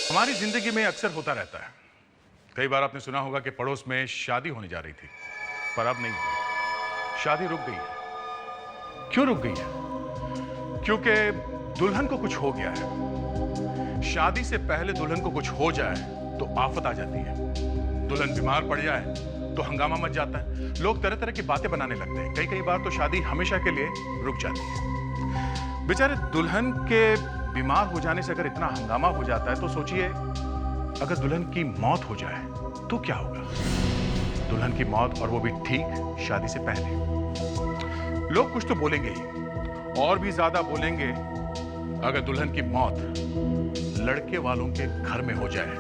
हमारी जिंदगी में अक्सर होता रहता है। कई बार आपने सुना होगा कि पड़ोस में शादी होने जा रही थी, पर अब नहीं हुई। शादी रुक गई है। क्यों रुक गई है? क्योंकि दुल्हन को कुछ हो गया है। शादी से पहले दुल्हन को कुछ हो जाए तो आफत आ जाती है। दुल्हन बीमार पड़ जाए तो हंगामा मच जाता है। लोग तरह तरह की बातें बनाने लगते हैं। कई बार तो शादी हमेशा के लिए रुक जाती है। बेचारे दुल्हन के बीमार हो जाने से अगर इतना हंगामा हो जाता है तो सोचिए, अगर दुल्हन की मौत हो जाए तो क्या होगा? दुल्हन की मौत, और वो भी ठीक शादी से पहले। लोग कुछ तो बोलेंगे ही, और भी ज्यादा बोलेंगे अगर दुल्हन की मौत लड़के वालों के घर में हो जाए,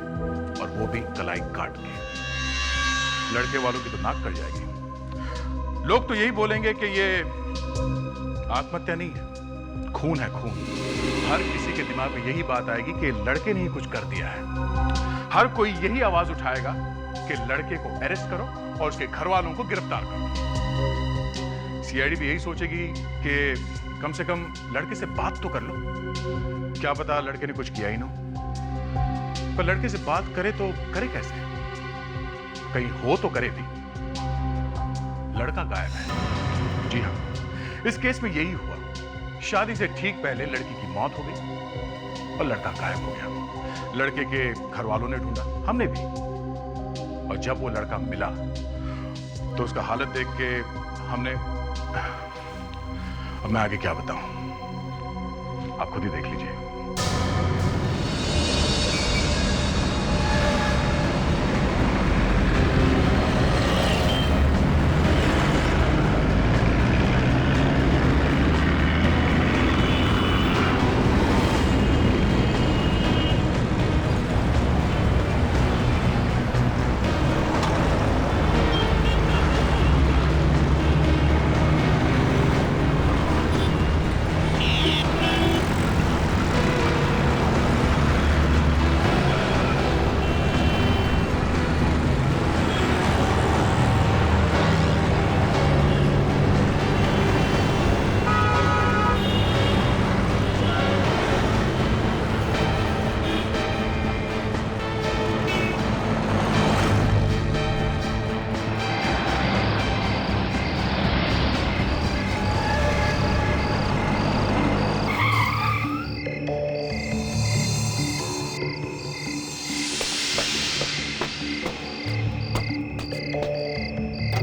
और वो भी कलाई काट के। लड़के वालों की तो नाक कट जाएगी। लोग तो यही बोलेंगे कि ये आत्महत्या नहीं है, खून है, खून। हर किसी के दिमाग में यही बात आएगी कि लड़के ने ही कुछ कर दिया है। हर कोई यही आवाज उठाएगा कि लड़के को अरेस्ट करो और उसके घर वालों को गिरफ्तार करो। सीआईडी भी यही सोचेगी कि कम से कम लड़के से बात तो कर लो। क्या पता लड़के ने कुछ किया ही ना, पर लड़के से बात करे तो करे कैसे? कहीं हो तो करे भी। लड़का गायब है। जी हाँ, इस केस में यही हुआ। शादी से ठीक पहले लड़की की मौत हो गई और लड़का गायब हो गया। लड़के के घर वालों ने ढूंढा, हमने भी, और जब वो लड़का मिला तो उसका हालत देख के हमने, अब मैं आगे क्या बताऊं, आप खुद ही देख लीजिए।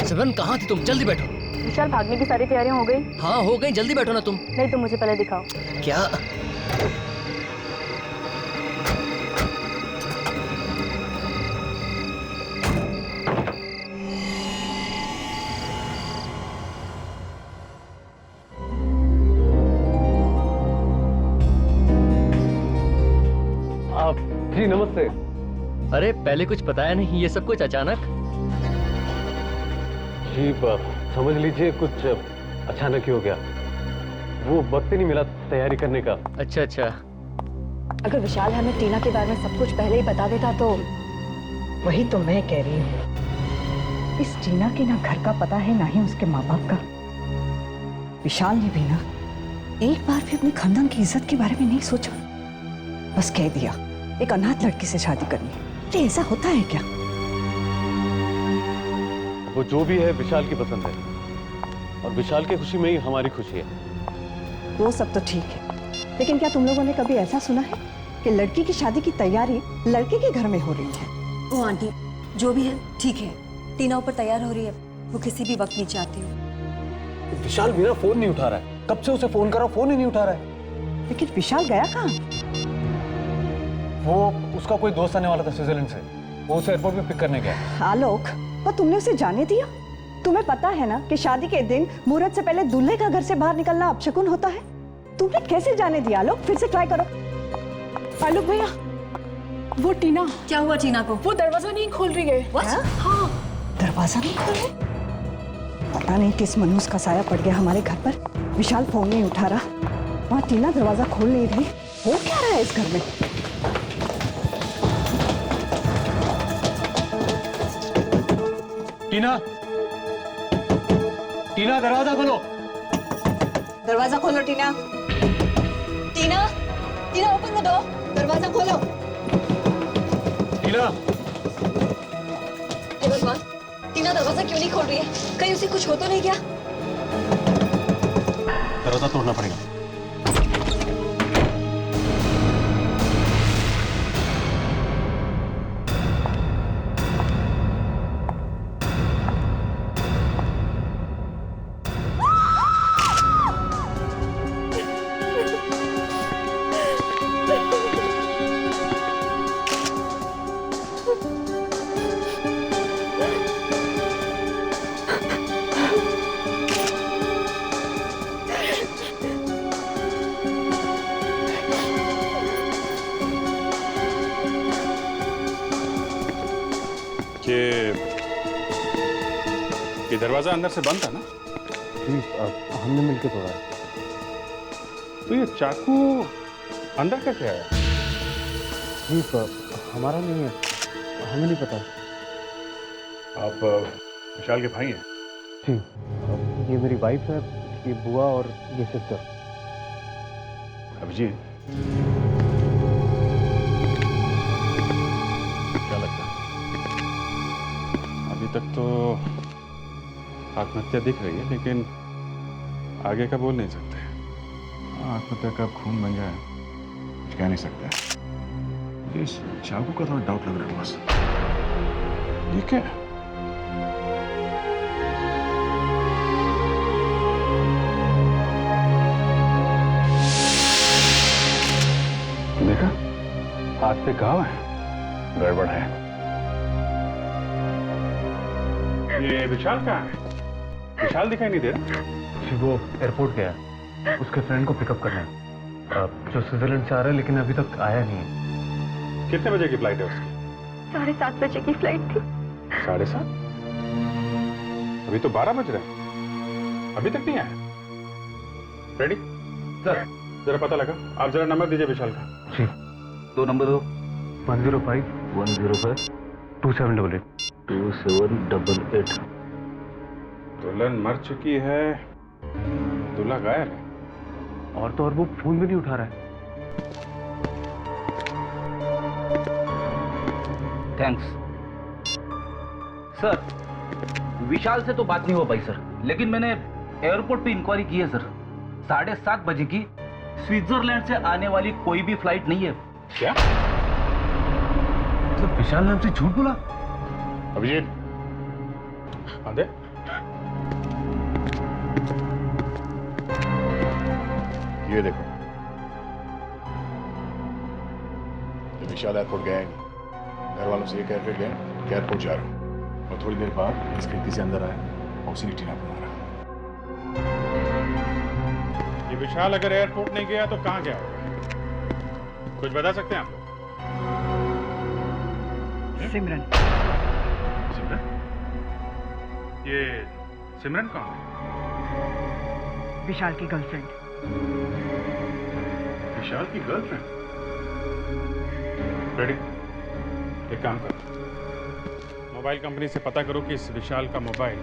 सिमरन, कहाँ थी तुम? जल्दी बैठो। विशाल, भागने की सारी तैयारियां हो गई? हाँ हो गई, जल्दी बैठो ना तुम। नहीं, तुम मुझे पहले दिखाओ। क्या? आप जी नमस्ते। अरे पहले कुछ बताया नहीं, ये सब कुछ अचानक। जी समझ लीजिए कुछ अचानक ही हो गया। वो वक्त ही नहीं मिला तैयारी करने का। अच्छा अच्छा। अगर विशाल हमें टीना के बारे में सब कुछ पहले ही बता देता तो। वही तो मैं कह रही हूँ, इस टीना के ना घर का पता है ना ही उसके माँ बाप का। विशाल ने भी ना एक बार भी अपने खानदान की इज्जत के बारे में नहीं सोचा, बस कह दिया एक अनाथ लड़की से शादी करनी। अरे ऐसा होता है क्या? वो जो भी है विशाल की पसंद है, और विशाल की खुशी में ही हमारी खुशी है। वो सब तो ठीक है, लेकिन क्या तुम लोगों ने कभी ऐसा सुना है कि लड़की की शादी की तैयारी लड़के के घर में हो रही है? ओ आंटी, जो भी है ठीक है। टीना ऊपर तैयार हो रही है, वो किसी भी वक्त नीचे आती हो। विशाल मेरा फोन नहीं उठा रहा है, कब से उसे फोन करा, फोन ही नहीं उठा रहा है। लेकिन विशाल गया कहाँ? वो उसका कोई दोस्त आने वाला था स्विट्जरलैंड से, वो उसे एयरपोर्ट पे पिक करने गया। आलोक, और तुमने उसे जाने दिया? तुम्हें पता है ना कि शादी के दिन मुहूर्त से पहले दूल्हे का घर से बाहर निकलना अपशकुन होता है। तुमने कैसे जाने दिया? आलोक, फिर से ट्राई करो। आलोक भैया, वो टीना। क्या हुआ टीना को? वो दरवाजा नहीं खोल रही है। हाँ, दरवाजा नहीं खोल रही? पता नहीं किस मनहूस का साया पड़ गया हमारे घर पर। विशाल फोन नहीं उठा रहा, वहाँ टीना दरवाजा खोल नहीं रही। हो क्या रहा है इस घर में? टीना, टीना दरवाजा खोलो। दरवाजा खोलो टीना। टीना, टीना ओपन द डोर, दरवाजा खोलो। टीना, हे भगवान, टीना दरवाजा क्यों नहीं खोल रही है? कहीं उसे कुछ हो तो नहीं गया? दरवाजा तोड़ना पड़ेगा। ये दरवाजा अंदर से बंद था ना? जी, हमने मिलकर तोड़ा है। तो ये चाकू अंदर कैसे आया? जी, हमारा नहीं है, हमें नहीं पता। आप विशाल के भाई हैं? जी, ये मेरी वाइफ है, ये बुआ और ये सिस्टर। अभिजीत, क्या लगता है? अभी तक तो आत्महत्या दिख रही है, लेकिन आगे का बोल नहीं सकते। आत्महत्या कब खून बन जाए कुछ कह नहीं सकते। मुझे इस चाकू का थोड़ा डाउट लग रहा है बस। ये क्या है? देखा, हाथ पे घाव है, गड़बड़ है। ये विशाल कहाँ है? विशाल दिखाई नहीं दे रहा। जी, वो एयरपोर्ट गया है, उसके फ्रेंड को पिकअप करना है, जो स्विट्जरलैंड से आ रहा है, लेकिन अभी तक आया नहीं है। कितने बजे की फ्लाइट है उसकी? 7:30 बजे की फ्लाइट थी। 7:30? अभी तो 12 बज रहे हैं, अभी तक नहीं आया। रेडी सर, जरा पता लगा। आप जरा नंबर दीजिए विशाल का। जी, 2 नंबर दो। 105 105 2788। 2788। दुल्हन मर चुकी है, दूल्हा गायब है। और तो और वो फोन भी नहीं उठा रहा है। Thanks sir. विशाल से तो बात नहीं हो पाई सर, लेकिन मैंने एयरपोर्ट पे इंक्वायरी की है सर। 7:30 बजे की स्विट्जरलैंड से आने वाली कोई भी फ्लाइट नहीं है। क्या? तो विशाल नाम से झूठ बोला? अभिजीत, आंदे। ये देखो, ये विशाल एयरपोर्ट गया है नहीं। घर वालों से ये कह के गए कि एयरपोर्ट जा रहा हूं, और थोड़ी देर बाद इस खिड़की से अंदर आया और उसी ने टीना को मारा। ये विशाल अगर एयरपोर्ट नहीं गया तो कहां गया होगा? कुछ बता सकते हैं आप लोग? सिमरन। सिमरन? ये सिमरन कौन है? विशाल की गर्लफ्रेंड। विशाल की गर्लफ्रेंड? रेडी, एक काम करो, मोबाइल कंपनी से पता करो कि इस विशाल का मोबाइल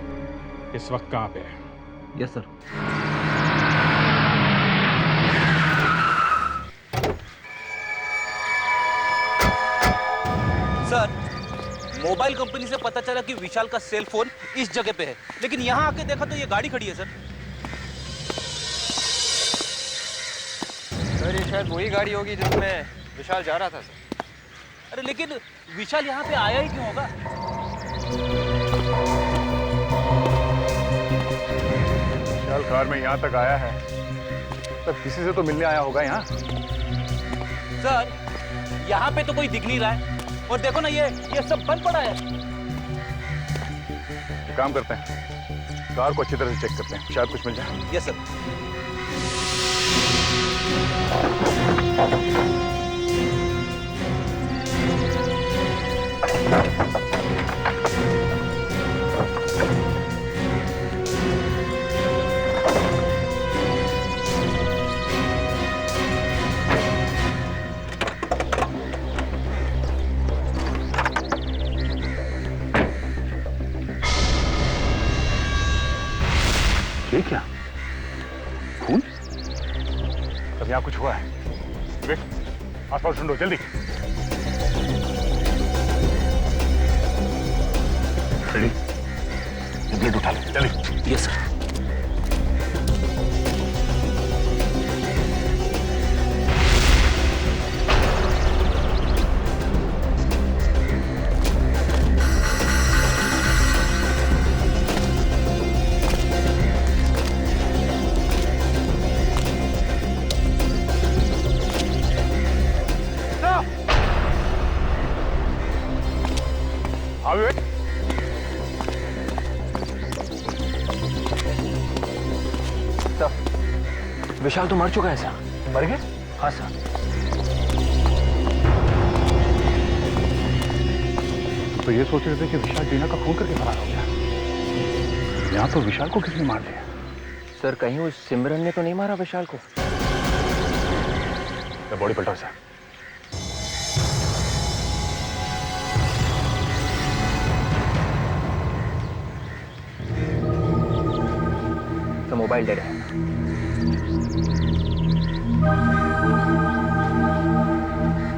इस वक्त कहां पे है। Yes sir. Sir, mobile company से पता चला कि विशाल का सेल फोन इस जगह पे है, लेकिन यहाँ आके देखा तो ये गाड़ी खड़ी है सर। सर, ये शायद वही गाड़ी होगी जिसमें विशाल जा रहा था सर। अरे लेकिन विशाल यहाँ पे आया ही क्यों होगा? विशाल कार में यहां तक आया है, तब किसी से तो मिलने आया होगा यहाँ। सर, यहाँ पे तो कोई दिख नहीं रहा है, और देखो ना ये सब बंद पड़ा है। एक काम करते हैं, कार को अच्छी तरह से चेक करते हैं, शायद कुछ मिल जाए। Yes sir. ये क्या? खून? तब यहाँ कुछ हुआ है। वेट, आसपास ढूंढो जल्दी। रेडी? ब्लेड उठा ले, चलिए। Yes sir. विशाल तो मर चुका है सर। मर गए? हाँ सर। तो ये सोच रहे थे कि विशाल टीना का खून करके फरार हो गया। यहाँ तो विशाल को किसने मार दिया? सर कहीं उस सिमरन ने तो नहीं मारा विशाल को? बॉडी पलटाओ सर। तो मोबाइल डेड है।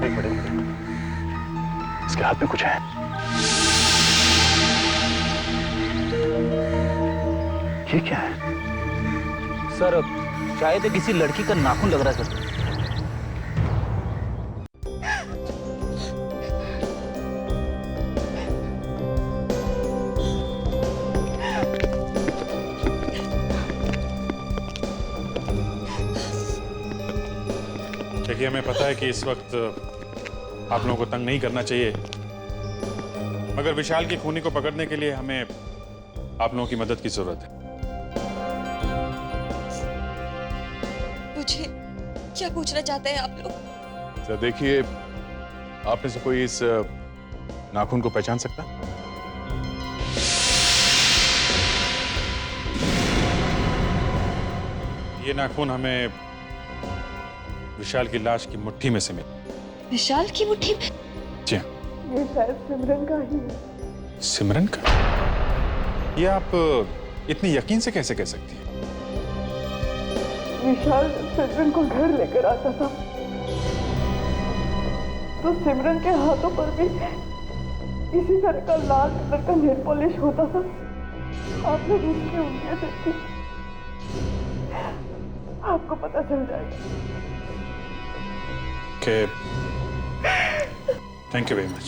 एक मिनट, इसके हाथ में कुछ है। ये क्या है? सर शायद किसी लड़की का नाखून लग रहा है सर। देखिए, हमें पता है कि इस वक्त आप लोगों को तंग नहीं करना चाहिए, मगर विशाल की खूनी को पकड़ने के लिए हमें आप लोगों की मदद की जरूरत है। मुझे क्या पूछना चाहते हैं आप लोग? तो देखिए, आप में से कोई इस नाखून को पहचान सकता है? ये नाखून हमें विशाल की लाश की मुट्ठी में से मिला। विशाल की मुट्ठी में? जी हाँ। ये शायद सिमरन का ही है। सिमरन का? ये आप इतनी यकीन से कैसे कह सकती हैं? विशाल सिमरन को घर लेकर आता था तो सिमरन के हाथों पर भी इसी तरह का लाल कलर का नेल पॉलिश होता था। आप लोग उसकी उंगलियां देखी, आपको पता चल जाएगा। Okay. Thank you very much.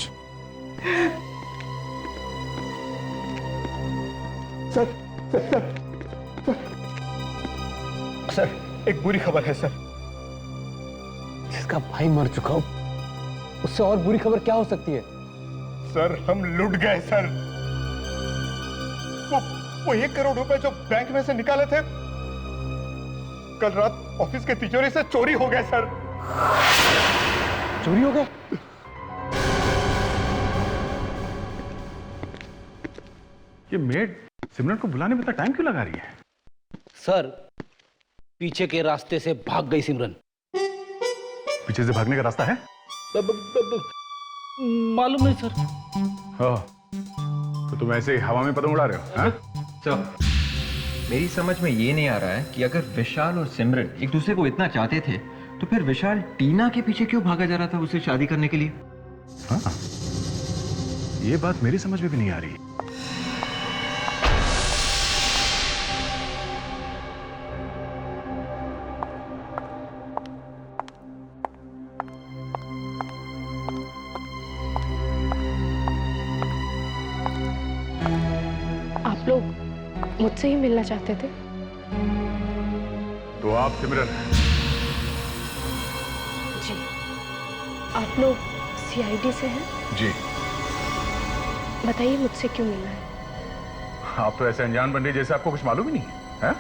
Sir, एक बुरी खबर है सर। जिसका भाई मर चुका हो, उससे और बुरी खबर क्या हो सकती है? सर, हम लुट गए सर। वो 1 करोड़ रुपए जो बैंक में से निकाले थे, कल रात ऑफिस के तिजोरी से चोरी हो गए सर। चोरी हो गए? ये मेड सिमरन को बुलाने में इतना टाइम क्यों लगा रही है? सर पीछे के रास्ते से भाग गई सिमरन। पीछे से भागने का रास्ता है? मालूम नहीं सर। हाँ, तो तुम ऐसे ही हवा में पतंग उड़ा रहे हो? हाँ? सर, मेरी समझ में ये नहीं आ रहा है कि अगर विशाल और सिमरन एक दूसरे को इतना चाहते थे तो फिर विशाल टीना के पीछे क्यों भागा जा रहा था उससे शादी करने के लिए? हाँ, ये बात मेरी समझ में भी नहीं आ रही। आप लोग मुझसे ही मिलना चाहते थे? तो आप सिमरन हैं? जी। आप लोग सीआईडी से हैं? जी। बताइए मुझसे क्यों मिलना है? आप तो ऐसे अनजान बन रही जैसे आपको कुछ मालूम ही नहीं है, हैं?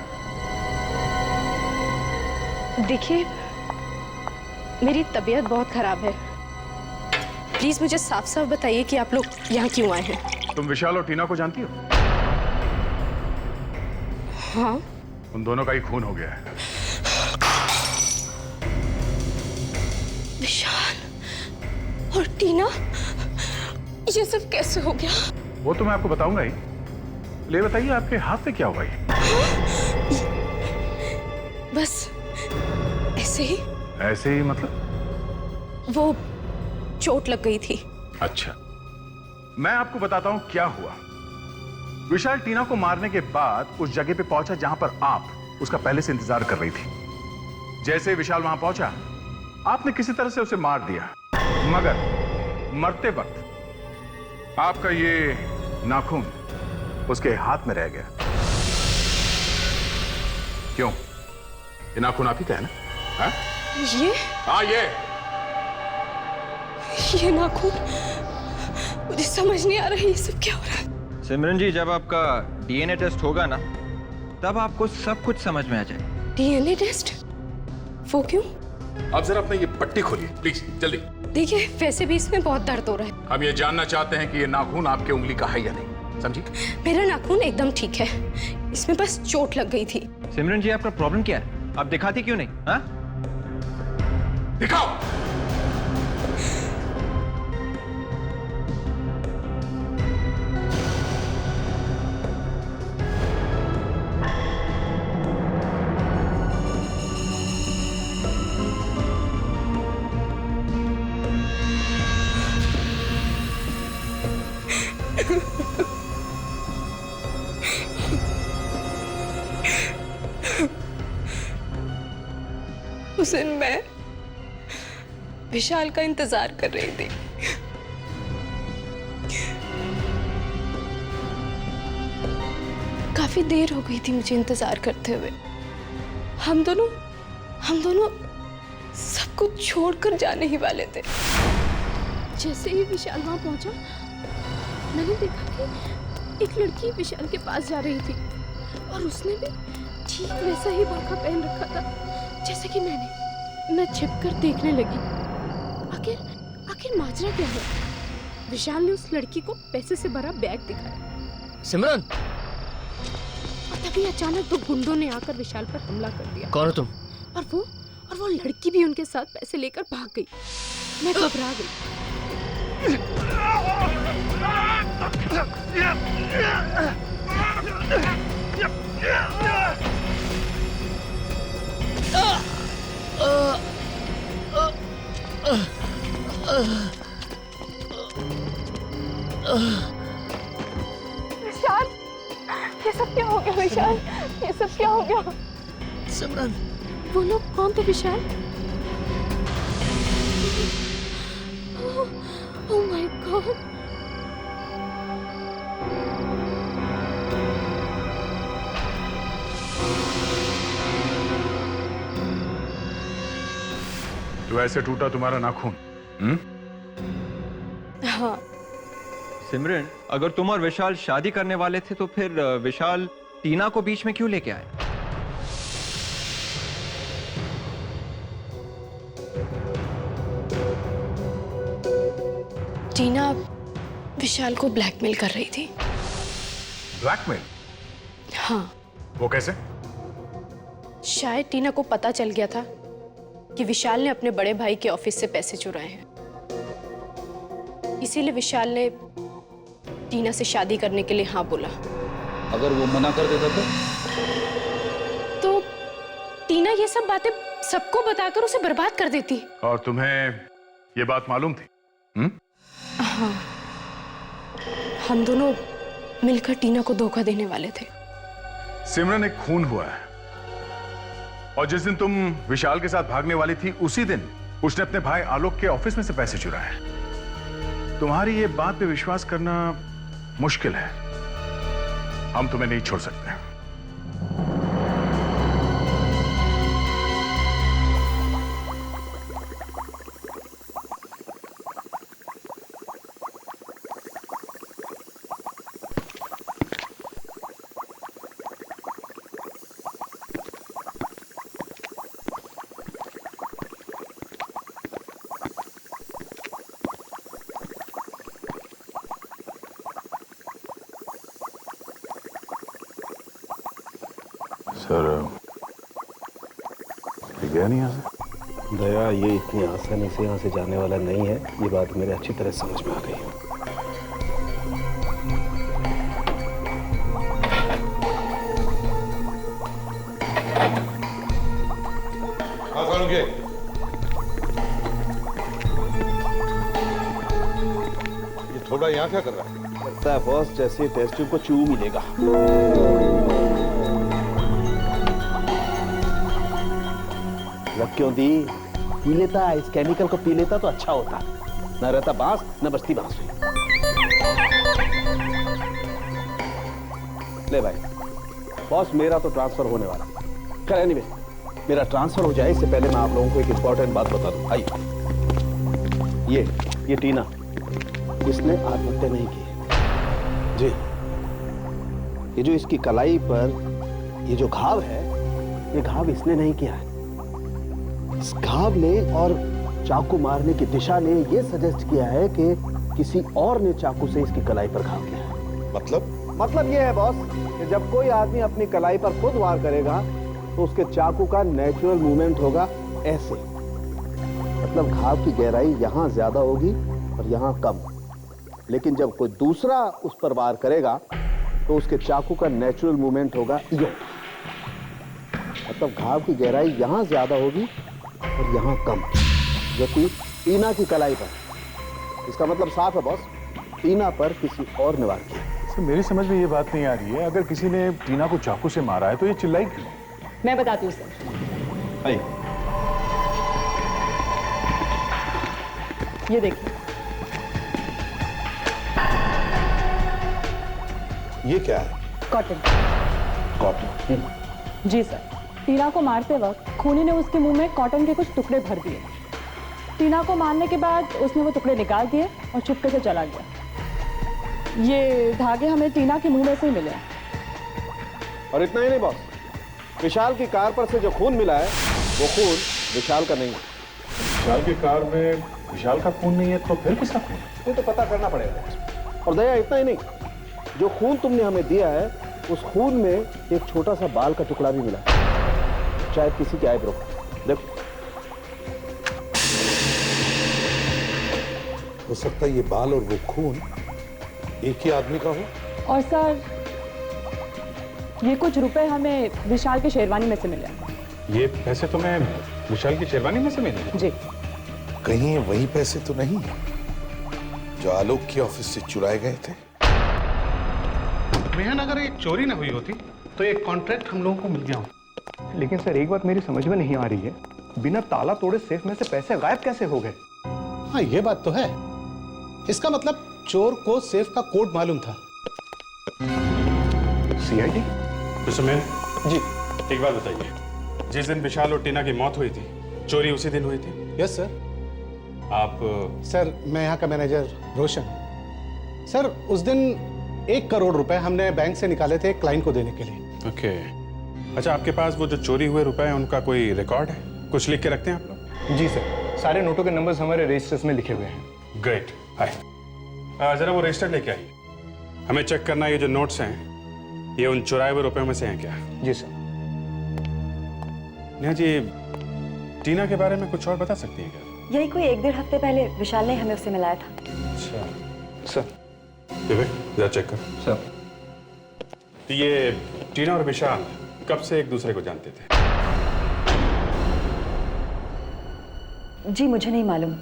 देखिए, मेरी तबीयत बहुत खराब है। प्लीज मुझे साफ साफ बताइए कि आप लोग यहाँ क्यों आए हैं? तुम विशाल और टीना को जानती हो? हाँ। उन दोनों का ही खून हो गया है। विशाल और टीना, ये सब कैसे हो गया? वो तो मैं आपको बताऊंगा ही। ले बताइए, आपके हाथ से क्या हुआ ये? बस ऐसे ही। ऐसे ही मतलब? वो चोट लग गई थी। अच्छा, मैं आपको बताता हूं क्या हुआ। विशाल टीना को मारने के बाद उस जगह पे पहुंचा जहां पर आप उसका पहले से इंतजार कर रही थी। जैसे ही विशाल वहां पहुंचा, आपने किसी तरह से उसे मार दिया, मगर मरते वक्त आपका ये नाखून उसके हाथ में रह गया। क्यों? ये नाखून आप ही का है ना? हाँ? ये हाँ, ये नाखून, मुझे समझ नहीं आ रहा है ये सब क्या हो रहा है। सिमरन जी, जब आपका डीएनए टेस्ट होगा ना, तब आपको सब कुछ समझ में आ जाए। DNA test? वो क्यों? आप जरा अपने ये पट्टी खोलिए प्लीज, जल्दी। देखिए, वैसे भी इसमें बहुत दर्द हो रहा है। हम ये जानना चाहते हैं कि ये नाखून आपके उंगली का है या नहीं, समझी? मेरा नाखून एकदम ठीक है, इसमें बस चोट लग गई थी। सिमरन जी, आपका प्रॉब्लम क्या है? आप दिखाती क्यों नहीं? हाँ? दिखाओ। उस दिन मैं विशाल का इंतजार कर रही थी। काफी देर हो गई थी मुझे इंतजार करते हुए। हम दोनों सब कुछ छोड़कर जाने ही वाले थे। जैसे ही विशाल वहां पहुंचा, मैंने देखा कि एक लड़की विशाल के पास जा रही थी और उसने भी ठीक वैसा ही बुर्का पहन रखा था जैसे कि मैं छिपकर देखने लगी। आखिर माजरा क्या है? विशाल ने उस लड़की को पैसे से भरा बैग दिखाया। सिमरन, और तभी अचानक दो गुंडों ने आकर विशाल पर हमला कर दिया। कौन हो तुम? और वो लड़की भी उनके साथ पैसे लेकर भाग गई। मैं घबरा गई। विशाल, ये सब क्या हो गया? विशाल, ये सब क्या हो गया? सिमरन, वो लोग कौन थे विशाल? Oh my God! तो ऐसे टूटा तुम्हारा नाखून? हाँ। सिमरन, अगर तुम और विशाल शादी करने वाले थे तो फिर विशाल टीना को बीच में क्यों लेके आए? टीना विशाल को ब्लैकमेल कर रही थी। ब्लैकमेल? हाँ। वो कैसे? शायद टीना को पता चल गया था कि विशाल ने अपने बड़े भाई के ऑफिस से पैसे चुराए हैं। इसीलिए विशाल ने टीना से शादी करने के लिए हाँ बोला। अगर वो मना कर देता तो टीना ये सब बातें सबको बताकर उसे बर्बाद कर देती। और तुम्हें ये बात मालूम थी? हाँ, हम दोनों मिलकर टीना को धोखा देने वाले थे। सिमरन, एक खून हुआ है और जिस दिन तुम विशाल के साथ भागने वाली थी, उसी दिन उसने अपने भाई आलोक के ऑफिस में से पैसे चुराए। तुम्हारी ये बात पे विश्वास करना मुश्किल है। हम तुम्हें नहीं छोड़ सकते। सर, गया नहीं यहाँ से? दया, ये इतनी आसानी से यहाँ से जाने वाला नहीं है। ये बात मेरे अच्छी तरह समझ में आ गई है। छोटा यहाँ क्या कर रहा है? लगता है बॉस जैसे टेस्ट ट्यूब को चू मिलेगा। लग क्यों दी? पी लेता, इस केमिकल को पी लेता तो अच्छा होता, न रहता बांस न बचती बांसुरी। ले भाई, बॉस मेरा तो ट्रांसफर होने वाला है। खैर एनीवे, मेरा ट्रांसफर हो जाए इससे पहले मैं आप लोगों को एक इंपॉर्टेंट बात बता दूं। आइए, ये टीना, इसने आत्महत्या नहीं की है। जी, ये जो इसकी कलाई पर ये जो घाव है, ये घाव इसने नहीं किया है। इस घाव ने और चाकू मारने की दिशा ने ये सजेस्ट किया है कि किसी और ने चाकू से इसकी कलाई पर घाव किया है। मतलब ये है बॉस कि जब कोई आदमी अपनी कलाई पर खुद वार करेगा तो उसके चाकू का नेचुरल मूवमेंट होगा ऐसे। मतलब घाव की गहराई यहां ज्यादा होगी और यहां कम। लेकिन जब कोई दूसरा उस पर वार करेगा तो उसके चाकू का नेचुरल मूवमेंट होगा यो। मतलब घाव की गहराई यहां ज्यादा होगी और यहां कम। जबकि टीना की कलाई पर, इसका मतलब साफ है बॉस, टीना पर किसी और ने वार किया। मेरी समझ में ये बात नहीं आ रही है, अगर किसी ने टीना को चाकू से मारा है तो ये चिल्लाई क्यों? मैं बताती हूँ सर। ये देखिए, ये क्या है? कॉटन। कॉटन? जी सर, टीना को मारते वक्त खूनी ने उसके मुंह में कॉटन के कुछ टुकड़े भर दिए। टीना को मारने के बाद उसने वो टुकड़े निकाल दिए और चुपके से चला गया। ये धागे हमें टीना के मुंह में से ही मिले। और इतना ही नहीं बॉस, विशाल की कार पर से जो खून मिला है वो खून विशाल का नहीं है। विशाल की कार में विशाल का खून नहीं है तो फिर किसका खून? ये तो पता करना पड़ेगा। और दया, इतना ही नहीं, जो खून तुमने हमें दिया है उस खून में एक छोटा सा बाल का टुकड़ा भी मिला, शायद किसी के आईब्रो। देखो, हो सकता है ये बाल और वो खून एक ही आदमी का हो। और सर, ये कुछ रुपए हमें विशाल की शेरवानी में से मिले। ये पैसे तुम्हें विशाल की शेरवानी में से मिले? जी। कहीं ये वही पैसे तो नहीं जो आलोक के ऑफिस से चुराए गए थे? मेहन, अगर एक चोरी ना हुई होती तो एक कॉन्ट्रैक्ट हम लोगों को मिल गया होता। लेकिन सर, एक बात मेरी समझ में नहीं आ रही है, बिना ताला तोड़े सेफ में से पैसे गायब कैसे हो गए? हाँ, ये बात तो है। इसका मतलब चोर को सेफ का कोड मालूम था। सीआईडी? मिस्टर मेहन जी। एक बात बताइए, जिस दिन विशाल और टीना की मौत हुई थी, चोरी उसी दिन हुई थी? Yes sir. आप? सर, मैं यहाँ का मैनेजर रोशन। सर, उस दिन 1 करोड़ रुपए हमने बैंक से निकाले थे क्लाइंट को देने के लिए। ओके। अच्छा, आपके पास वो जो चोरी हुए रुपए हैं उनका कोई रिकॉर्ड है? कुछ लिख के रखते हैं आप लोग? जी सर, सारे नोटों के नंबर्स हमारे रजिस्टर्स में लिखे हुए हैं। ग्रेट। हाय, जरा वो रजिस्टर लेके आइए। हमें चेक करना है ये जो नोट्स हैं ये उन चुराए हुए रुपयों में से हैं क्या? जी सर। नेहा जी, टीना के बारे में कुछ और बता सकती हैं क्या? यही कोई 1-1.5 हफ्ते पहले विशाल ने हमें उससे मिलाया था। अच्छा सर। विवेक, जरा चेक कर। सर। तो ये टीना और विशाल कब से एक दूसरे को जानते थे? जी मुझे नहीं मालूम।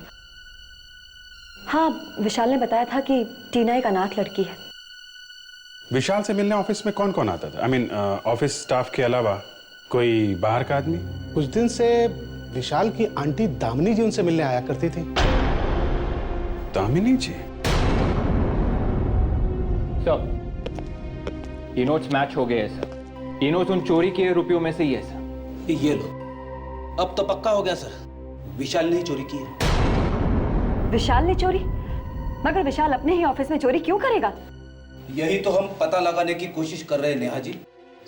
हाँ, विशाल ने बताया था कि टीना एक अनाथ लड़की है। विशाल से मिलने ऑफिस में कौन कौन आता था? ऑफिस स्टाफ के अलावा कोई बाहर का आदमी? कुछ दिन से विशाल की आंटी दामिनी जी उनसे मिलने आया करती थी। दामिनी जी? सर, ये नोट्स मैच हो गए हैं सर। ये नोट्स उन चोरी किए रुपयों में से ही है सर। ये लो, अब तो पक्का हो गया सर, विशाल ने ही चोरी की है। विशाल ने चोरी? मगर विशाल अपने ही ऑफिस में चोरी क्यों करेगा? यही तो हम पता लगाने की कोशिश कर रहे हैं नेहा जी।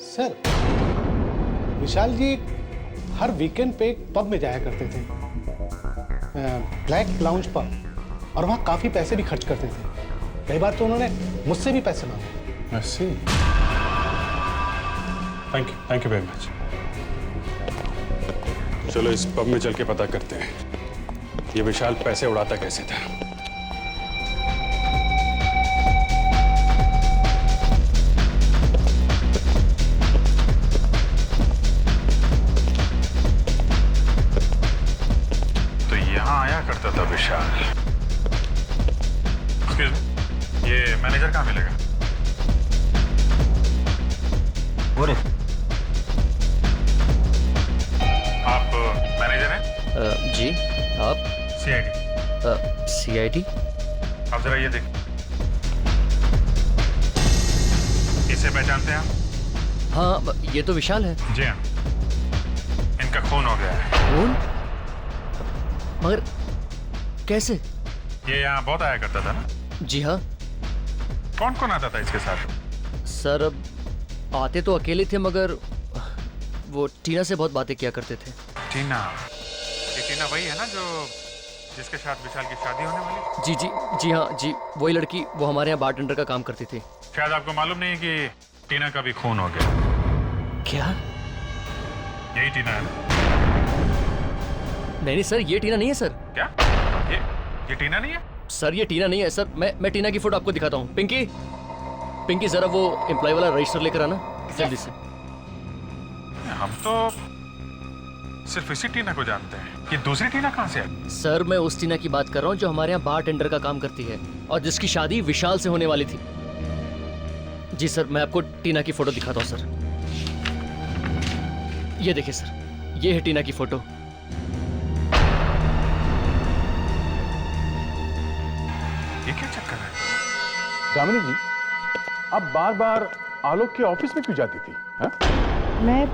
सर, विशाल जी हर वीकेंड पे एक पब में जाया करते थे, ब्लैक लाउंज पब, और वहाँ काफी पैसे भी खर्च करते थे। कई बार तो उन्होंने मुझसे भी पैसे मांगे। ऐसे? Thank you very much. चलो इस पब में चल के पता करते हैं ये विशाल पैसे उड़ाता कैसे था। तो यहां आया करता था विशाल। ये मैनेजर कहाँ मिलेगा? वो रे। आप मैनेजर हैं? जी आप? सीआईडी। सीआईडी? आप जरा ये देखिए, इसे पहचानते हैं आप? हाँ, ये तो विशाल है। जी हाँ, इनका खून हो गया है। खून? मगर कैसे? ये यहाँ बहुत आया करता था ना? जी हाँ। कौन कौन आता था इसके साथ? सर अब आते तो अकेले थे, मगर वो टीना से बहुत बातें किया करते थे। टीना? ये टीना वही है ना जो जिसके साथ विशाल की शादी होने वाली? जी जी जी हाँ जी, वही लड़की, वो हमारे यहाँ बारटेंडर का काम करती थी। शायद आपको मालूम नहीं है कि टीना का भी खून हो गया। क्या? यही टीना है ना? नहीं सर, ये टीना नहीं है सर। क्या? ये टीना नहीं है? सर ये टीना नहीं है सर। मैं टीना की फोटो आपको दिखाता हूँ। पिंकी जरा वो एम्प्लॉय वाला रजिस्टर लेकर आना जल्दी से। हम तो सिर्फ इसी टीना को जानते हैं। ये दूसरी टीना कहाँ से है? सर मैं उस टीना की बात कर रहा हूँ जो हमारे यहाँ बारटेंडर का काम करती है और जिसकी शादी विशाल से होने वाली थी। जी सर, मैं आपको टीना की फोटो दिखाता हूँ सर। ये देखिए सर, ये है टीना की फोटो। ये क्या चक्कर है? दामिनी जी, आप बार बार आलोक के ऑफिस में क्यों जाती थी? हा? मैं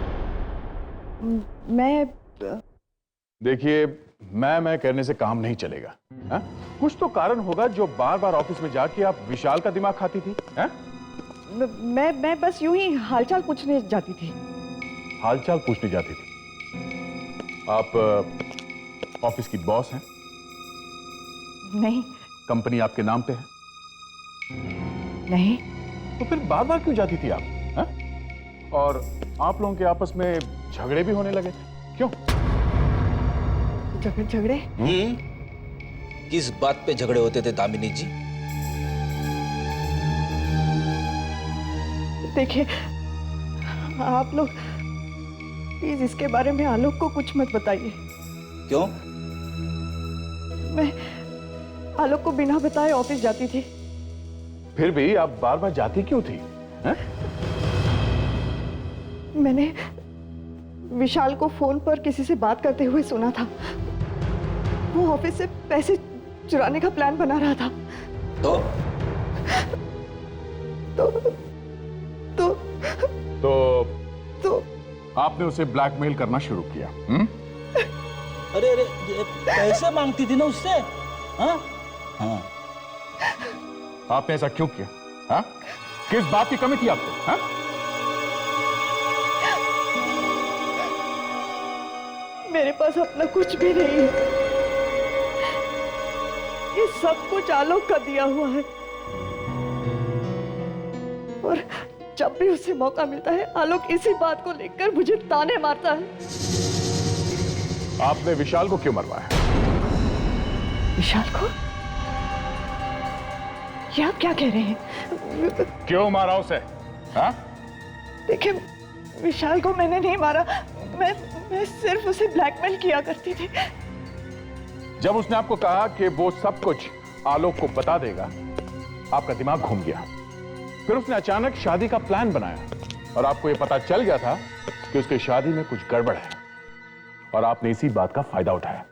देखिए, मैं कहने से काम नहीं चलेगा। हा? कुछ तो कारण होगा जो बार बार ऑफिस में जाके आप विशाल का दिमाग खाती थी। हा? मैं बस यूं ही हालचाल पूछने जाती थी। हालचाल पूछने जाती थी? आप ऑफिस की बॉस हैं? नहीं। कंपनी आपके नाम पे है? नहीं। तो फिर बार बार क्यों जाती थी आप? हा? और आप लोगों के आपस में झगड़े भी होने लगे, क्यों? झगड़े? किस बात पे झगड़े होते थे दामिनी जी? देखिए, आप लोग प्लीज इसके बारे में आलोक को कुछ मत बताइए। क्यों? मैं आलोक को बिना बताए ऑफिस जाती थी। फिर भी आप बार बार जाती क्यों थी? हा? मैंने विशाल को फोन पर किसी से बात करते हुए सुना था। वो ऑफिस से पैसे चुराने का प्लान बना रहा था। तो आपने उसे ब्लैकमेल करना शुरू किया? अरे पैसे मांगती थी ना उससे? हाँ? हाँ। आपने ऐसा क्यों किया? हाँ? किस बात की कमी थी आपको? हाँ? मेरे पास अपना कुछ भी नहीं है। ये सब कुछ आलोक का दिया हुआ है। और जब भी उसे मौका मिलता है, आलोक इसी बात को लेकर मुझे ताने मारता है। आपने विशाल को क्यों मरवाया? विशाल को? ये आप क्या कह रहे हैं? क्यों मारा उसे? हाँ? देखिए, विशाल को मैंने नहीं मारा। मैं सिर्फ उसे ब्लैकमेल किया करती थी। जब उसने आपको कहा कि वो सब कुछ आलोक को बता देगा, आपका दिमाग घूम गया। फिर उसने अचानक शादी का प्लान बनाया और आपको यह पता चल गया था कि उसकी शादी में कुछ गड़बड़ है, और आपने इसी बात का फायदा उठाया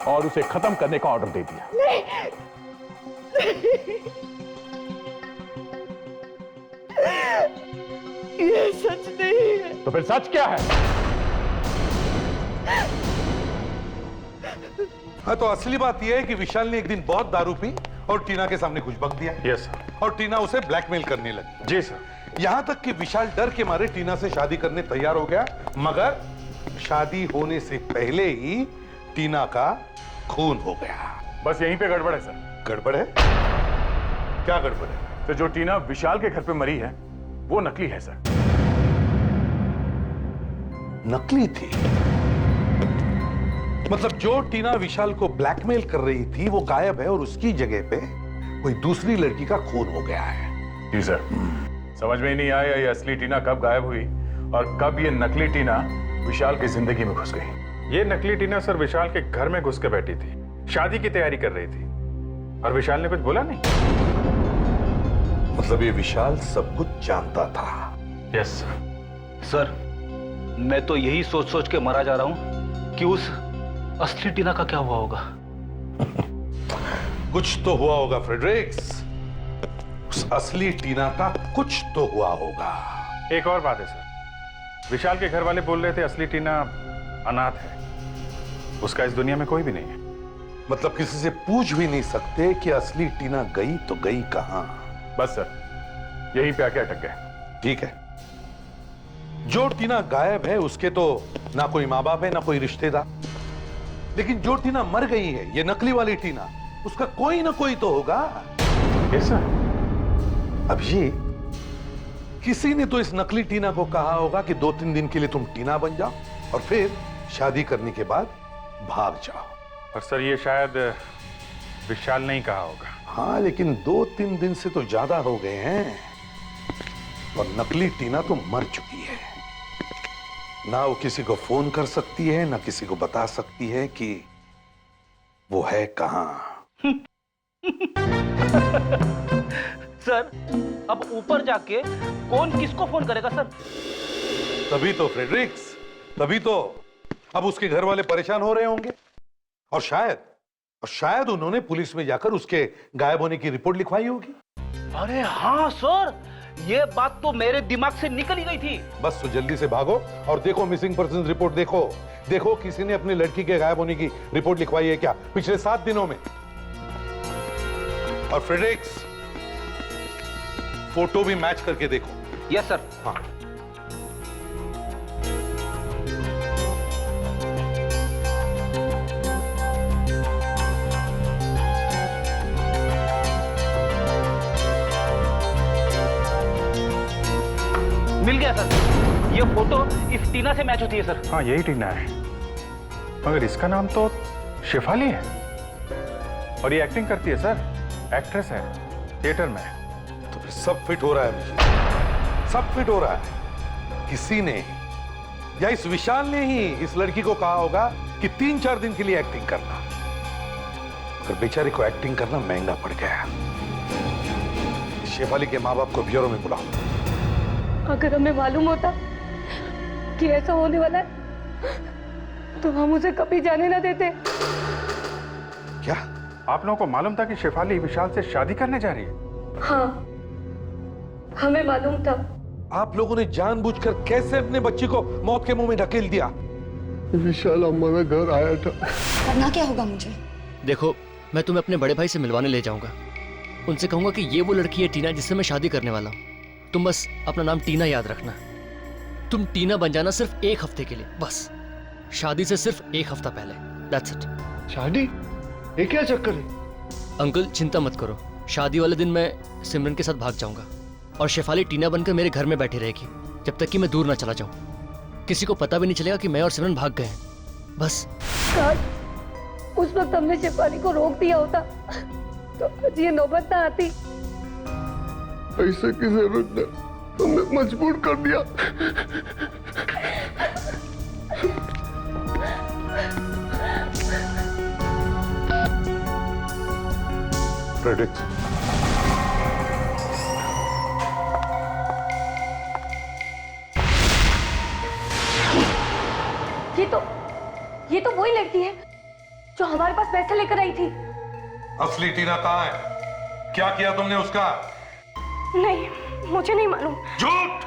और उसे खत्म करने का ऑर्डर दे दिया। नहीं। ये सच नहीं है। तो फिर सच क्या है? हाँ, तो असली बात यह है कि विशाल ने एक दिन बहुत दारू पी और टीना के सामने कुछ बक दिया। Yes sir. और टीना उसे ब्लैकमेल करने लगी। जी सर। यहां तक कि विशाल डर के मारे टीना से शादी करने तैयार हो गया, मगर शादी होने से पहले ही टीना का खून हो गया। बस यहीं पे गड़बड़ है सर। गड़बड़ है? क्या गड़बड़ है? तो जो टीना विशाल के घर पे मरी है, वो नकली है सर। नकली थी? मतलब जो टीना विशाल को ब्लैकमेल कर रही थी वो गायब है और उसकी जगह पे कोई दूसरी लड़की का खून हो गया है। जी सर। समझ में ही नहीं आया ये असली टीना कब गायब हुई और कब ये नकली टीना विशाल की जिंदगी में घुस गई। ये नकली टीना सर विशाल के घर में घुस के बैठी थी, शादी की तैयारी कर रही थी, और विशाल ने कुछ बोला नहीं। मतलब ये विशाल सब कुछ जानता था। Yes sir. सर, मैं तो यही सोच सोच के मरा जा रहा हूं कि उस असली टीना का क्या हुआ होगा। कुछ तो हुआ होगा फ्रेडरिक्स, उस असली टीना का कुछ तो हुआ होगा। एक और बात है सर, विशाल के घर वाले बोल रहे थे असली टीना अनाथ है, उसका इस दुनिया में कोई भी नहीं है। मतलब किसी से पूछ भी नहीं सकते कि असली टीना गई तो गई कहां? बस सर, यहीं पे आके अटक गए। ठीक है, जो टीना गायब है उसके तो ना कोई माँ बाप है ना कोई रिश्तेदार, लेकिन जो टीना मर गई है, ये नकली वाली टीना, उसका कोई ना कोई तो होगा। Yes sir. अभिजीत, किसी ने तो इस नकली टीना को कहा होगा कि 2-3 दिन के लिए तुम टीना बन जाओ और फिर शादी करने के बाद भाग जाओ। और सर ये शायद विशाल ने ही कहा होगा। हाँ, लेकिन 2-3 दिन से तो ज्यादा हो गए हैं और नकली टीना तो मर चुकी है। ना वो किसी को फोन कर सकती है ना किसी को बता सकती है कि वो है कहां। सर, अब ऊपर जाके कौन किसको फोन करेगा सर? तभी तो फ्रेडरिक्स, तभी तो अब उसके घर वाले परेशान हो रहे होंगे और शायद उन्होंने पुलिस में जाकर उसके गायब होने की रिपोर्ट लिखवाई होगी। अरे हाँ सर, ये बात तो मेरे दिमाग से निकल ही गई थी। बस तो जल्दी से भागो और देखो मिसिंग पर्सन रिपोर्ट देखो किसी ने अपनी लड़की के गायब होने की रिपोर्ट लिखवाई है क्या पिछले 7 दिनों में। और फ्रेडरिक्स, फोटो भी मैच करके देखो। Yes sir. हाँ, मिल गया सर, ये फोटो इस टीना से मैच होती है सर। हाँ यही टीना है, मगर इसका नाम तो शेफाली है और ये एक्टिंग करती है सर, एक्ट्रेस है थिएटर में। तो फिर सब फिट हो रहा है मुझे, सब फिट हो रहा है। किसी ने या इस विशाल ने ही इस लड़की को कहा होगा कि 3-4 दिन के लिए एक्टिंग करना, पर बेचारे को एक्टिंग करना महंगा पड़ गया। शेफाली के माँ बाप को ब्यूरो में बुलाओ। अगर हमें मालूम होता कि ऐसा होने वाला है तो हम उसे कभी जाने ना देते। क्या आप लोगों को मालूम था कि शेफाली विशाल से शादी करने जा रही है? हाँ, हमें मालूम था। आप लोगों ने जानबूझकर कैसे अपने बच्ची को मौत के मुंह में ढकेल दिया? विशाल हमारे घर आया था। करना क्या होगा मुझे? देखो, मैं तुम्हें अपने बड़े भाई से मिलवाने ले जाऊंगा। उनसे कहूंगा कि ये वो लड़की है टीना जिससे मैं शादी करने वाला हूँ। तुम बस अपना नाम टीना याद रखना। तुम टीना बन जाना सिर्फ 1 हफ्ते के लिए, बस शादी से सिर्फ 1 हफ्ता पहले। That's it. शादी? ये क्या चक्कर है? अंकल चिंता मत करो, शादी वाले दिन मैं सिमरन के साथ भाग जाऊंगा और शेफाली टीना बनकर मेरे घर में बैठी रहेगी जब तक कि मैं दूर ना चला जाऊं। किसी को पता भी नहीं चलेगा कि मैं और सिमरन भाग गए हैं। बस काश उस वक्त हमने शेफाली को रोक दिया होता तो आज ये नौबत ना आती। ऐसे की जरूरत ने हमें मजबूर कर दिया। फ्रेडरिक्स, ये तो वही लड़की है जो हमारे पास पैसे लेकर आई थी। असली टीना कहाँ है? क्या किया तुमने उसका? नहीं, मुझे नहीं मालूम। झूठ,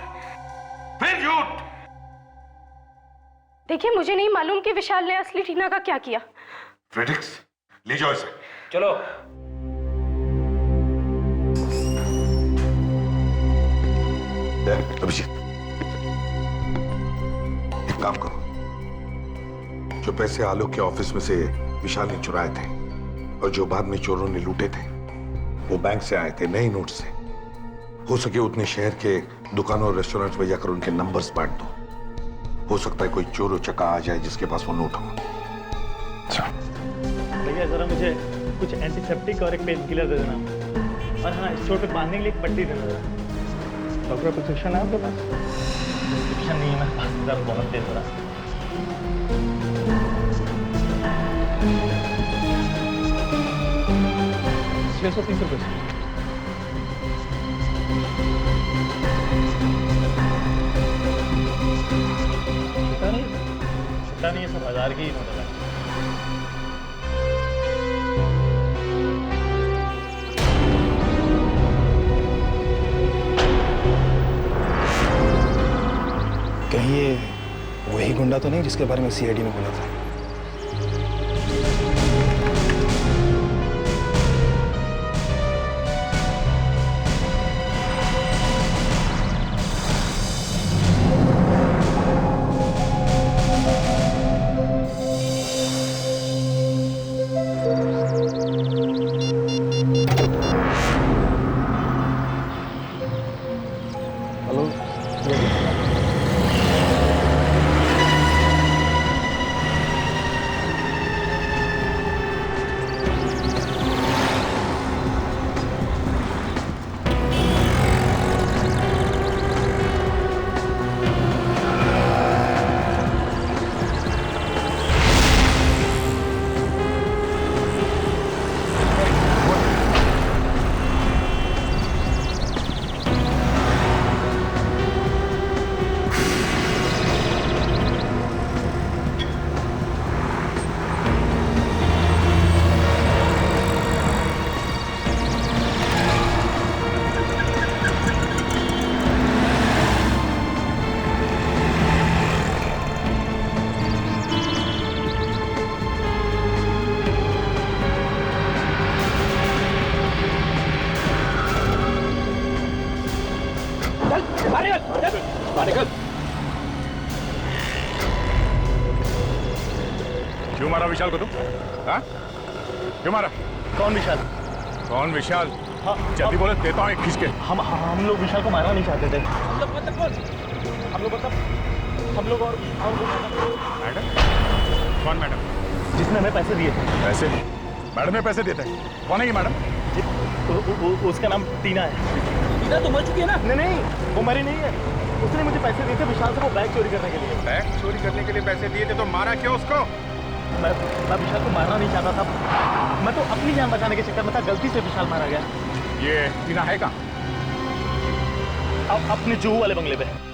फिर झूठ। देखिए, मुझे नहीं मालूम कि विशाल ने असली टीना का क्या किया। फ्रेडरिक्स, ले जाओ इसे। चलो। अभिजीत, एक काम करो, जो पैसे आलोक के ऑफिस में से विशाल ने चुराए थे और जो बाद में चोरों ने लूटे थे, वो बैंक से आए थे नए नोट से। हो सके उतने शहर के दुकानों और रेस्टोरेंट में जाकर उनके नंबर्स बांट दो। हो सकता है कोई चोर उचक्का आ जाए जिसके पास वो नोट हो। भैया जरा मुझे कुछ एंटीसेप्टिक और एक पेन किलर दे देना, और हाँ इस चोट पे बांधने के लिए एक पट्टी देना जरा। डॉक्टर प्रिस्क्रिप्शन है आपके पास? प्रिस्क्रिप्शन नहीं है मेरे पास, जरा बहुत दे जरा। ₹630। पता नहीं है, सब 1000 की ही नोट है। कहीं ये वही गुंडा तो नहीं जिसके बारे में सीआईडी ने बोला था? क्यों मारा विशाल को तुम? हाँ? क्यों मारा? कौन विशाल? कौन विशाल? हाँ, जल्दी बोले, देता हूँ एक खींच के। हम लोग विशाल को मारना नहीं चाहते थे। हम लोग मतलब कौन? हम लोग मतलब हम लोग और मैडम? कौन मैडम? जिसने हमें पैसे दिए थे। पैसे? मैडम ने पैसे दिए थे? कौन है ये मैडम? उसका नाम टीना है। टीना तो मर चुकी है ना? नहीं, वो मरी नहीं है। उसने मुझे पैसे दिए थे विशाल से वो बैग चोरी करने के लिए। बैग चोरी करने के लिए पैसे दिए थे तो मारा क्यों उसको? मैं विशाल को मारना नहीं चाहता था। मैं तो अपनी जान बचाने के चक्कर में था, गलती से विशाल मारा गया। ये टीना है कहाँ? अब अपने जुहू वाले बंगले पे।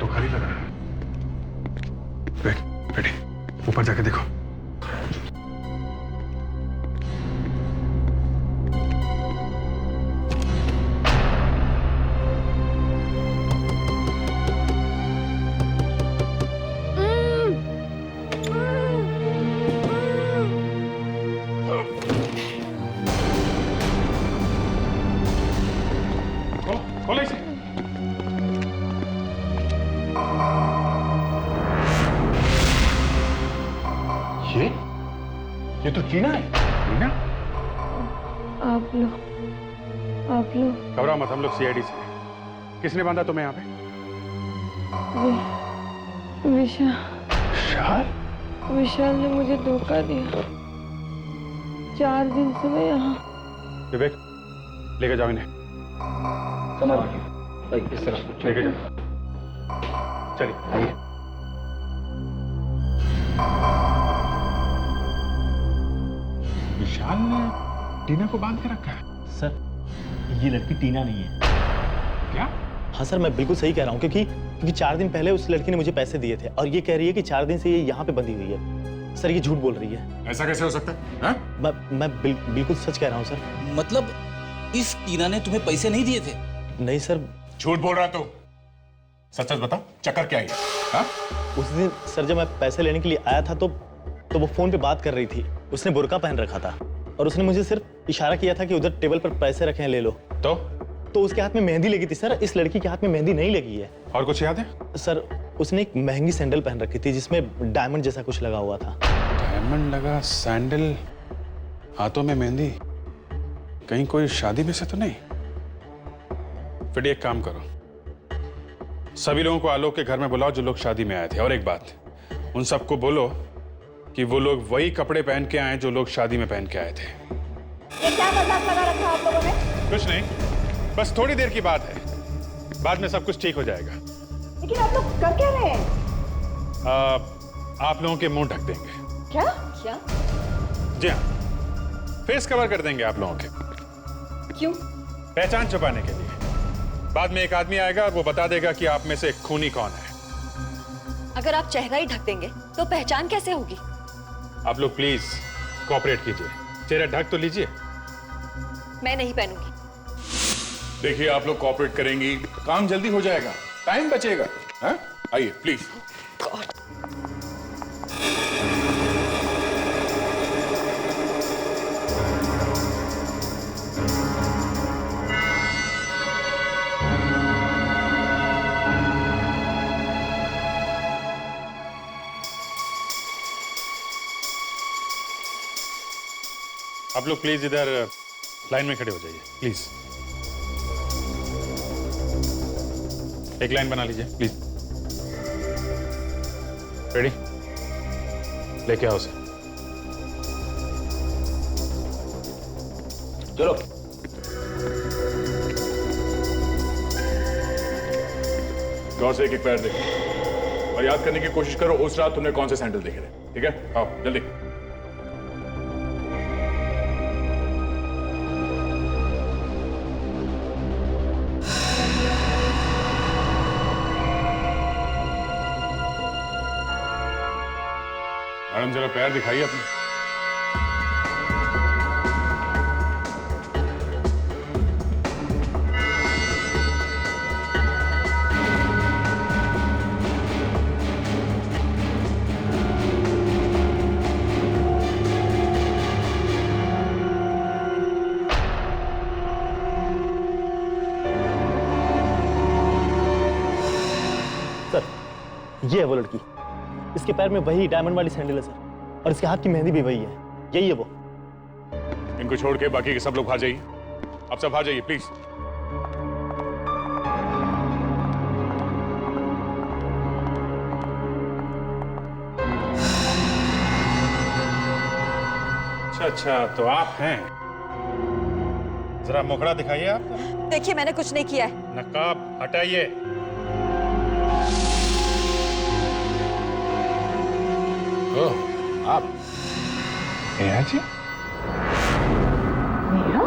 तो खाली लगा। बेटी, ऊपर जाके देखो। खोलो इसे। ये तो टीना है। टीना? आप लोग घबराओ मत, हम लोग सीआईडी से। किसने बांधा तुम्हें यहाँ पे? विशाल ने मुझे धोखा दिया। 4 दिन से मैं यहाँ। विवेक, लेके जाओ इन्हें। इस तरफ लेके जाओ। चलिए आइए। विशाल ने टीना को बांध के रखा है। सर, ये लड़की टीना नहीं है। क्या? हाँ सर, मैं बिल्कुल सही कह रहा हूँ, क्योंकि 4 दिन पहले उस लड़की ने मुझे पैसे दिए थे और ये कह रही है कि 4 दिन से ये यहाँ पे बंधी हुई है। सर, ये झूठ बोल रही है। ऐसा कैसे हो सकता है? मैं बिल्कुल सच कह रहा हूँ सर। मतलब इस टीना ने तुम्हें पैसे नहीं दिए थे? नहीं सर। झूठ बोल रहा तू। सच सच बता, चक्कर क्या है? हाँ? उस दिन सर जब मैं पैसे लेने के लिए आया था तो वो फोन पे बात कर रही थी। उसने बुर्का पहन रखा था और उसने मुझे सिर्फ इशारा किया था कि उधर टेबल पर पैसे रखे हैं, ले लो। तो उसके हाथ में मेहंदी लगी थी सर। इस लड़की के हाथ में मेहंदी नहीं लगी है। और कुछ याद है? सर, उसने एक महंगी सैंडल पहन रखी थी जिसमें डायमंड जैसा कुछ लगा हुआ था। डायमंड लगा सैंडल, हाथों में मेहंदी। कहीं कोई शादी में से तो नहीं? फिर एक काम करो, सभी लोगों को आलोक के घर में बुलाओ जो लोग शादी में आए थे। और एक बात, उन सबको बोलो कि वो लोग वही कपड़े पहन के आए जो लोग शादी में पहन के आए थे। ये क्या मजाक लगा रखा आप लोगों ने? कुछ नहीं, बस थोड़ी देर की बात है, बाद में सब कुछ ठीक हो जाएगा। लेकिन आप लोग कर क्या रहे हैं? आप लोगों के मुंह ढक देंगे। क्या क्या? जी हाँ, फेस कवर कर देंगे आप लोगों के। क्यों? पहचान छुपाने के लिए। बाद में एक आदमी आएगा और वो बता देगा कि आप में से खूनी कौन है। अगर आप चेहरा ही ढक देंगे तो पहचान कैसे होगी? आप लोग प्लीज कोऑपरेट कीजिए, चेहरा ढक तो लीजिए। मैं नहीं पहनूंगी। देखिए, आप लोग कोऑपरेट करेंगी, काम जल्दी हो जाएगा, टाइम बचेगा। हाँ? आइए प्लीज। आप लोग प्लीज इधर लाइन में खड़े हो जाइए, प्लीज। एक लाइन बना लीजिए प्लीज। रेडी? लेके आओ उसे। चलो। गौर से एक पैर देखो और याद करने की कोशिश करो उस रात तुमने कौन से सैंडल देखे थे। ठीक है, आओ जल्दी। मैडम जरा पैर दिखाइए अपने। सर, ये है वो लड़की। इसके पैर में वही डायमंड वाली सैंडल है सर, और इसके हाथ की मेहंदी भी वही है। यही है वो। इनको छोड़ के बाकी के सब लोग बाहर जाइए। आप सब बाहर जाइए प्लीज। अच्छा, तो आप हैं। जरा मुखड़ा दिखाइए आप। देखिए, मैंने कुछ नहीं किया है। नकाब हटाइए। ओह, आप नेहा जी? नेहा?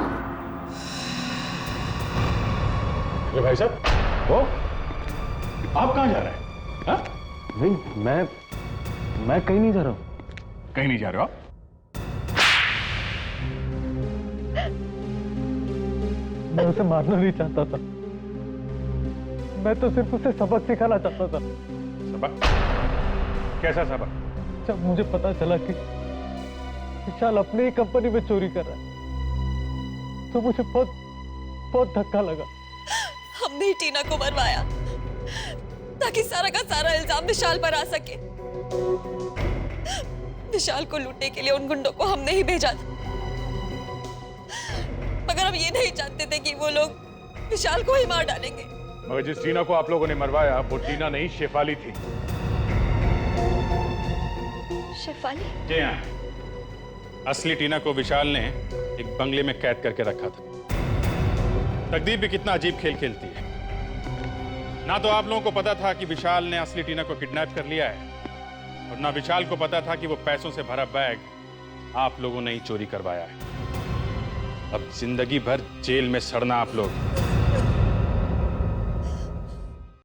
अरे भाई साहब, वो आप कहाँ जा रहे हैं? हाँ? नहीं, मैं कहीं नहीं जा रहा हूँ। कहीं नहीं जा रहे हो आप? मैं उसे मारना नहीं चाहता था। मैं तो सिर्फ उसे सबक सिखाना चाहता था। सबक? कैसा सबक? जब मुझे पता चला कि विशाल अपनी ही कंपनी में चोरी कर रहा है, तो मुझे बहुत धक्का लगा। हमने ही टीना को मरवाया ताकि सारा का सारा इल्जाम विशाल पर आ सके। विशाल को लूटने के लिए उन गुंडों को हमने ही भेजा था, मगर हम ये नहीं जानते थे कि वो लोग विशाल को ही मार डालेंगे। मगर जिस टीना को आप लोगों ने मरवाया वो टीना नहीं, शेफाली थी। शेफाली? जी हाँ, असली टीना को विशाल ने एक बंगले में कैद करके रखा था। तकदीर भी कितना अजीब खेल खेलती है। ना तो आप लोगों को पता था कि विशाल ने असली टीना को किडनैप कर लिया है, और ना विशाल को पता था कि वो पैसों से भरा बैग आप लोगों ने ही चोरी करवाया है। अब जिंदगी भर जेल में सड़ना आप लोग।